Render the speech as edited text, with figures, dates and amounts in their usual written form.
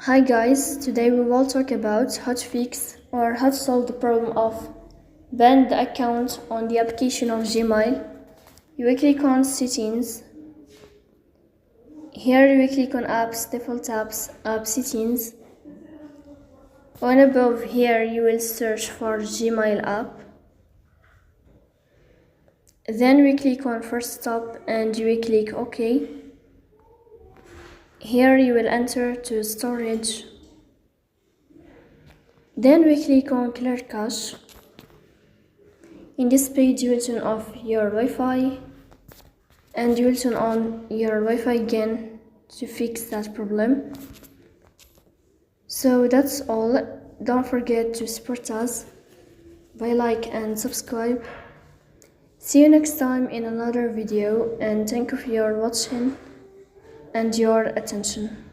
Hi guys, today we will talk about how to fix or how to solve the problem of banned account on the application of Gmail. You will click on settings. Here you will click on apps, default apps, app settings. On above here you will search for Gmail app. Then we click on first stop and you will click OK. Here you will enter to storage. Then we click on clear cache. In this page you will turn off your Wi-Fi and you will turn on your Wi-Fi again to fix that problem. So that's all. Don't forget to support us by like and subscribe. See you next time in another video, and thank you for your watching and your attention.